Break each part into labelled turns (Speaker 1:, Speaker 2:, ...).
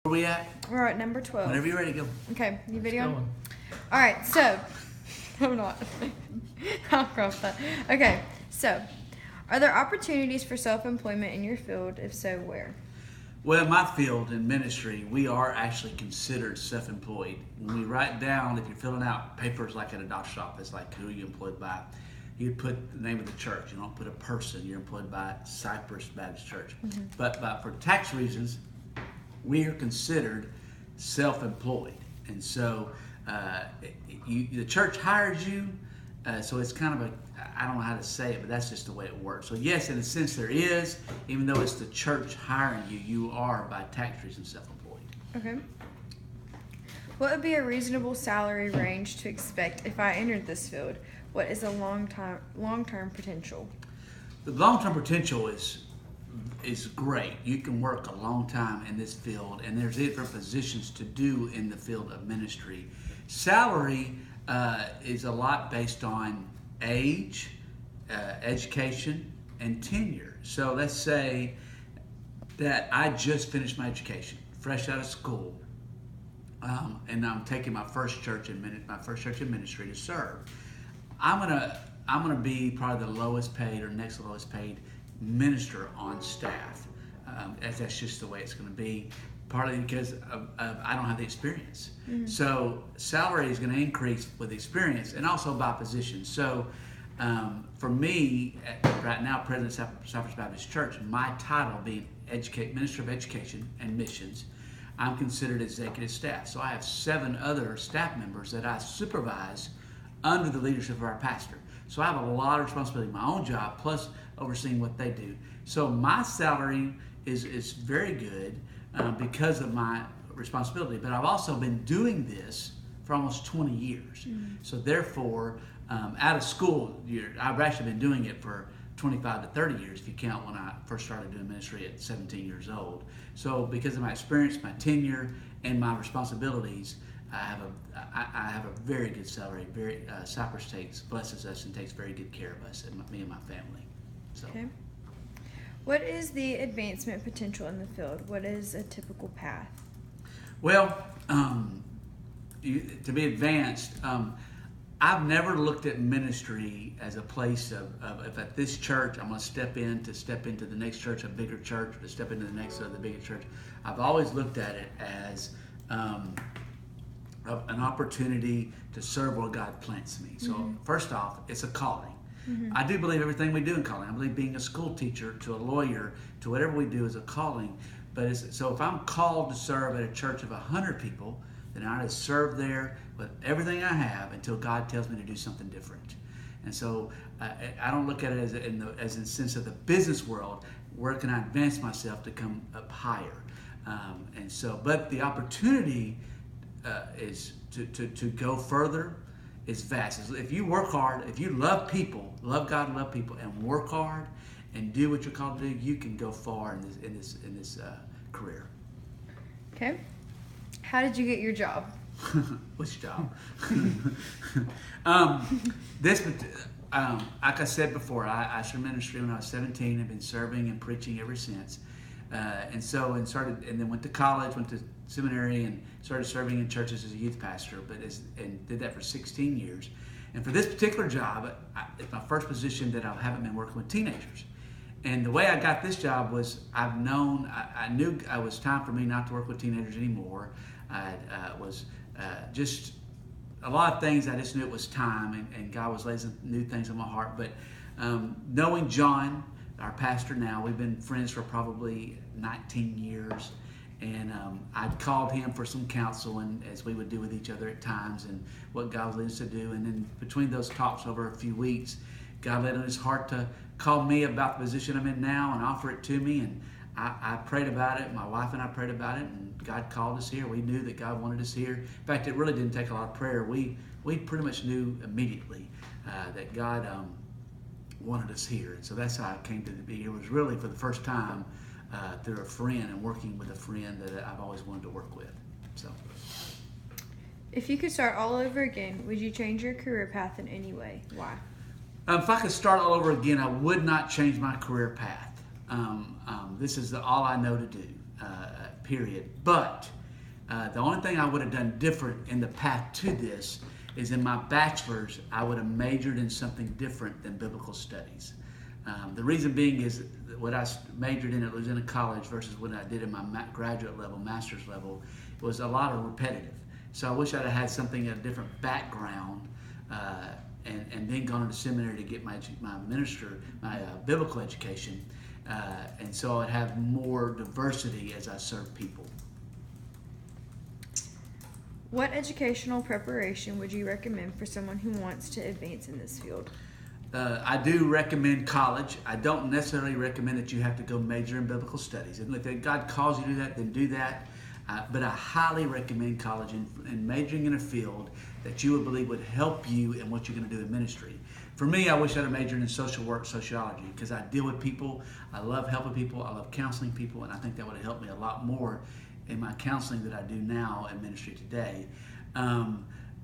Speaker 1: Where we at?
Speaker 2: We're at number 12.
Speaker 1: Whenever you're ready, go.
Speaker 2: Okay, you video?
Speaker 3: Going.
Speaker 2: All right, so I'm not. I'll crop that. Okay, so are there opportunities for self-employment in your field? If so, where?
Speaker 1: Well, in my field in ministry, we are actually considered self-employed. When we write down, if you're filling out papers like at a doctor's office, like who are you employed by, you put the name of the church. You don't put a person. You're employed by Cypress Baptist Church. Mm-hmm. But for tax reasons, we are considered self-employed. And so the church hires you. So it's kind of I don't know how to say it, but that's just the way it works. So yes, in a sense there is, even though it's the church hiring you, you are by tax reasons self-employed.
Speaker 2: Okay. What would be a reasonable salary range to expect if I entered this field? What is the long-term potential?
Speaker 1: The long-term potential is great. You can work a long time in this field, and there's different positions to do in the field of ministry. Salary is a lot based on age, education, and tenure. So let's say that I just finished my education, fresh out of school, and I'm taking my first church in ministry to serve. I'm gonna be probably the lowest paid or next lowest paid minister on staff. That's just the way it's going to be. Partly because I don't have the experience. Mm-hmm. So salary is going to increase with experience and also by position. So for me, right now, President of Cypress Baptist Church, my title being Minister of Education and Missions, I'm considered executive staff. So I have 7 other staff members that I supervise under the leadership of our pastor. So I have a lot of responsibility in my own job, plus overseeing what they do. So my salary is very good because of my responsibility. But I've also been doing this for almost 20 years. Mm-hmm. So therefore, out of school, I've actually been doing it for 25 to 30 years, if you count when I first started doing ministry at 17 years old. So because of my experience, my tenure, and my responsibilities, I have a very good salary. Cypress blesses us and takes very good care of us and me and my family. So.
Speaker 2: Okay. What is the advancement potential in the field? What is a typical path?
Speaker 1: Well, to be advanced, I've never looked at ministry as a place of if at this church I'm going to step into the next church, a bigger church, or to step into the next the bigger church. I've always looked at it as an opportunity to serve where God plants me. So mm-hmm. First off, it's a calling. Mm-hmm. I do believe everything we do in calling. I believe being a school teacher to a lawyer to whatever we do is a calling. But so if I'm called to serve at a church of 100 people, then I ought to serve there with everything I have until God tells me to do something different. And so I don't look at it as in the sense of the business world. Where can I advance myself to come up higher? But the opportunity is to go further. Is vast. If you work hard, if you love people, love God and love people, and work hard and do what you're called to do, you can go far in this career.
Speaker 2: Okay. How did you get your job?
Speaker 1: Which job? Like I said before, I started ministry when I was 17. I've been serving and preaching ever since. And then went to college, went to seminary, and started serving in churches as a youth pastor. And did that for 16 years. And for this particular job, it's my first position that I haven't been working with teenagers. And the way I got this job was I knew it was time for me not to work with teenagers anymore. Was just a lot of things. I just knew it was time, and God was laying some new things on my heart. But knowing John, our pastor now, we've been friends for probably 19 years. And I'd called him for some counsel, and as we would do with each other at times, and what God was leading us to do. And then between those talks over a few weeks, God laid on his heart to call me about the position I'm in now and offer it to me. And I prayed about it. My wife and I prayed about it, and God called us here. We knew that God wanted us here. In fact, it really didn't take a lot of prayer. We pretty much knew immediately that God wanted us here. And so that's how I came to be. It was really for the first time through a friend and working with a friend that I've always wanted to work with. So,
Speaker 2: if you could start all over again, would you change your career path in any way? Why?
Speaker 1: If I could start all over again, I would not change my career path. This is all I know to do, period. But The only thing I would have done different in the path to this is in my bachelor's, I would have majored in something different than biblical studies. The reason being is what I majored in at Louisiana College versus what I did in my graduate level, master's level, was a lot of repetitive. So I wish I'd have had something, a different background, and then gone to seminary to get my biblical education. And so I would have more diversity as I serve people.
Speaker 2: What educational preparation would you recommend for someone who wants to advance in this field?
Speaker 1: I do recommend college. I don't necessarily recommend that you have to go major in biblical studies. And if God calls you to do that, then do that. But I highly recommend college and majoring in a field that you would believe would help you in what you're going to do in ministry. For me, I wish I'd have majored in social work, sociology, because I deal with people. I love helping people. I love counseling people, and I think that would have helped me a lot more in my counseling that I do now in ministry today.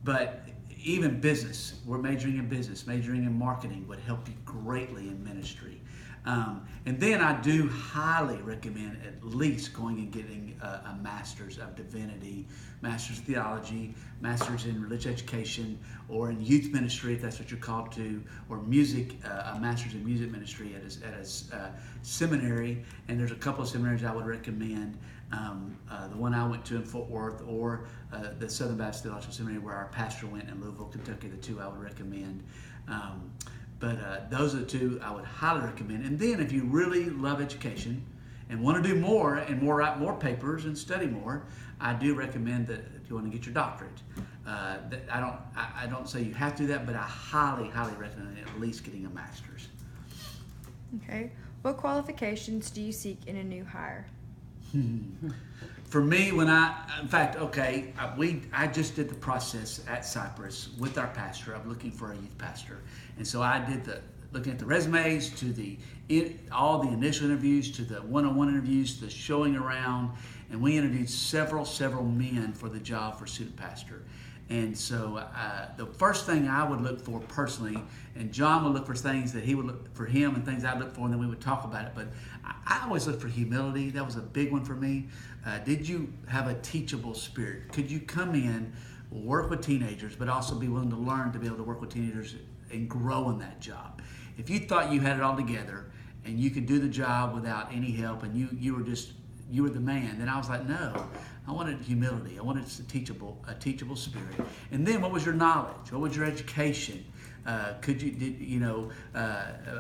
Speaker 1: But even business, we're majoring in business, majoring in marketing would help you greatly in ministry. And then I do highly recommend at least going and getting a master's of divinity, master's of theology, master's in religious education, or in youth ministry if that's what you're called to, or music, a master's in music ministry at a seminary. And there's a couple of seminaries I would recommend. The one I went to in Fort Worth, or the Southern Baptist Theological Seminary where our pastor went in Louisville, Kentucky, the two I would recommend. But those are the two I would highly recommend. And then if you really love education and want to do more and write more papers and study more, I do recommend that if you want to get your doctorate. I don't say you have to do that, but I highly, highly recommend at least getting a master's.
Speaker 2: Okay. What qualifications do you seek in a new hire?
Speaker 1: For me, I just did the process at Cypress with our pastor. I'm looking for a youth pastor, and so I did looking at the resumes, to all the initial interviews, to the one-on-one interviews, the showing around, and we interviewed several men for the job for student pastor. And so the first thing I would look for personally, and John would look for things that he would look for him and things I'd look for, and then we would talk about it. But I always look for humility. That was a big one for me. Did you have a teachable spirit? Could you come in, work with teenagers, but also be willing to learn to be able to work with teenagers and grow in that job? If you thought you had it all together and you could do the job without any help, and you were the man, then I was like, no. I wanted humility. I wanted a teachable spirit. And then, what was your knowledge? What was your education?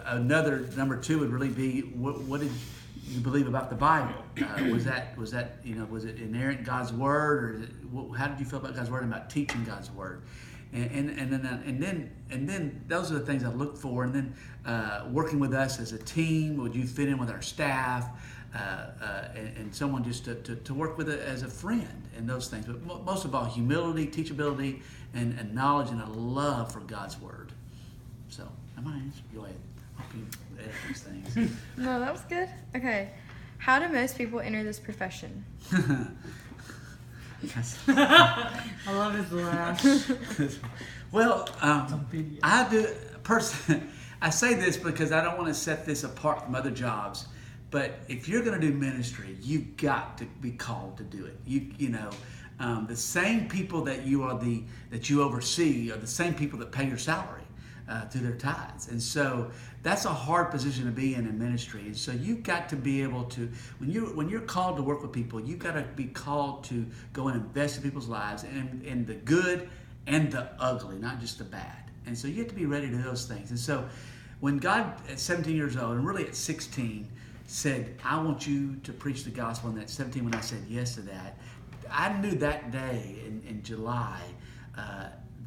Speaker 1: Another number two would really be what did you believe about the Bible? Was it inerrant God's word, or how did you feel about God's word and about teaching God's word? And then those are the things I look for. And then working with us as a team, would you fit in with our staff? And someone just to work with it as a friend, and those things. But most of all, humility, teachability, and knowledge, and a love for God's word. So, am I answering? Go ahead. I hope you edit these things.
Speaker 2: No, that was good. Okay. How do most people enter this profession?
Speaker 3: I love his laugh.
Speaker 1: Well, I do. I say this because I don't want to set this apart from other jobs. But if you're going to do ministry, you've got to be called to do it. The same people that you oversee are the same people that pay your salary through their tithes, and so that's a hard position to be in ministry. And so you've got to be able to, when you're called to work with people, you've got to be called to go and invest in people's lives, and in the good and the ugly, not just the bad. And so you have to be ready to do those things. And so when God at 17 years old, and really at 16. Said, I want you to preach the gospel, and at 17 when I said yes to that, I knew that day in July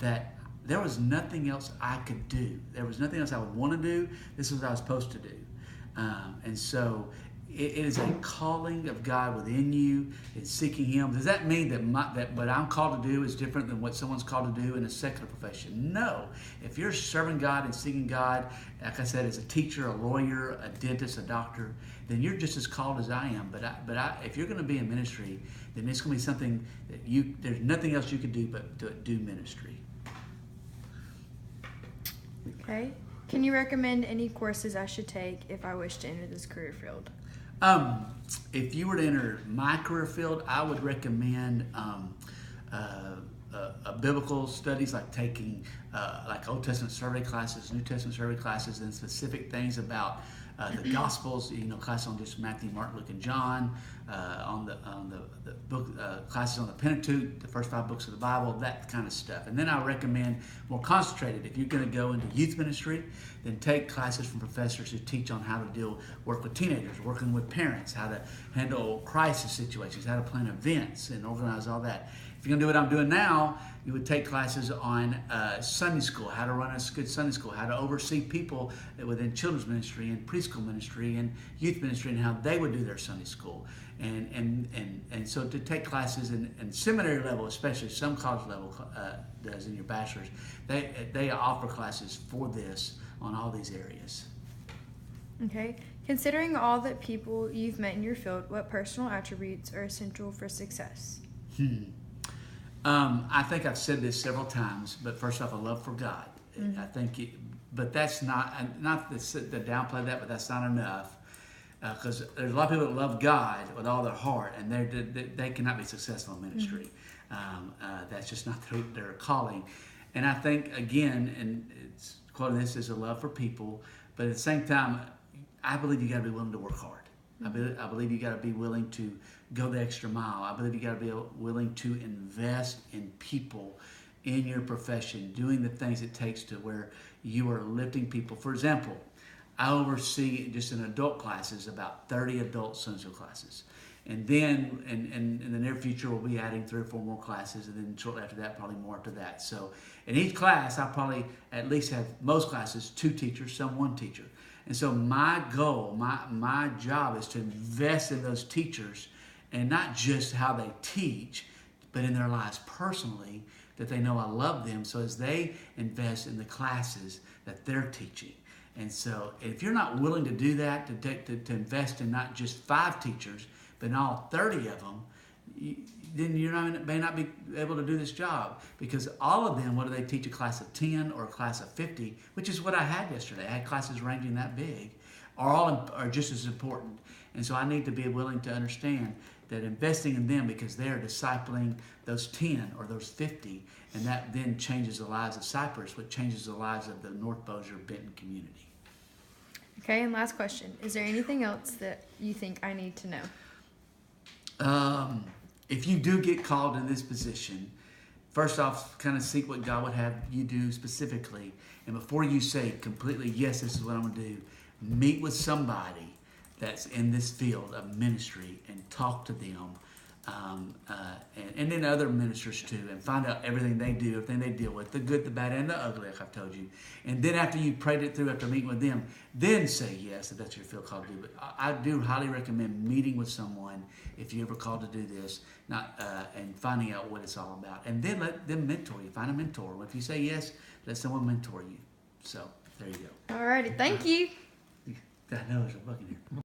Speaker 1: that there was nothing else I could do. There was nothing else I would want to do. This is what I was supposed to do. And so it is a calling of God within you. It's seeking Him. Does that mean that what I'm called to do is different than what someone's called to do in a secular profession? No. If you're serving God and seeking God, like I said, as a teacher, a lawyer, a dentist, a doctor, then you're just as called as I am. But if you're going to be in ministry, then it's going to be something that there's nothing else you can do but to do ministry.
Speaker 2: Okay. Can you recommend any courses I should take if I wish to enter this career field?
Speaker 1: If you were to enter my career field, I would recommend biblical studies, like taking like Old Testament survey classes, New Testament survey classes, and specific things about the Gospels. Classes on just Matthew, Mark, Luke, and John. On the book classes on the Pentateuch, the first 5 books of the Bible, that kind of stuff. And then I recommend more concentrated. If you're going to go into youth ministry, then take classes from professors who teach on how to work with teenagers, working with parents, how to handle crisis situations, how to plan events and organize all that. If you're going to do what I'm doing now, you would take classes on Sunday school, how to run a good Sunday school, how to oversee people within children's ministry and preschool ministry and youth ministry, and how they would do their Sunday school. And so to take classes in seminary level, especially some college level does in your bachelor's, they offer classes for this on all these areas.
Speaker 2: Okay. Considering all the people you've met in your field, what personal attributes are essential for success?
Speaker 1: I think I've said this several times, but first off, a love for God. I think, but that's not to downplay that, but that's not enough. Because there's a lot of people that love God with all their heart, and they cannot be successful in ministry. That's just not their calling. And I think, again, and it's quoting this as a love for people, but at the same time, I believe you got to be willing to work hard. I believe you got to be willing to go the extra mile. I believe you got to be willing to invest in people in your profession, doing the things it takes to where you are lifting people. For example, I oversee just in adult classes about 30 adult Sunday school classes. And then in the near future, we'll be adding 3 or 4 more classes, and then shortly after that, probably more after that. So in each class, I probably at least have, most classes, 2 teachers, some 1 teacher. And so my goal, my job is to invest in those teachers, and not just how they teach, but in their lives personally, that they know I love them, so as they invest in the classes that they're teaching. And so if you're not willing to do that, to invest in not just 5 teachers, but in all 30 of them, then you may not be able to do this job. Because all of them, whether they teach a class of 10 or a class of 50, which is what I had yesterday, I had classes ranging that big, are just as important. And so I need to be willing to understand that investing in them, because they're discipling those 10 or those 50, and that then changes the lives of Cypress, which changes the lives of the North Bossier Benton community.
Speaker 2: Okay, and last question. Is there anything else that you think I need to know?
Speaker 1: If you do get called in this position, first off, kind of seek what God would have you do specifically. And before you say completely, yes, this is what I'm going to do, meet with somebody that's in this field of ministry and talk to them. And then other ministers too, and find out everything they do, everything they deal with, the good, the bad, and the ugly, like I've told you. And then after you've prayed it through, after meeting with them, then say yes, if that's your field called to do. But I do highly recommend meeting with someone if you ever called to do this, and finding out what it's all about. And then let them mentor you. Find a mentor. If you say yes, let someone mentor you. So there you go.
Speaker 2: Alrighty, thank you.
Speaker 1: I know there's a bug in here.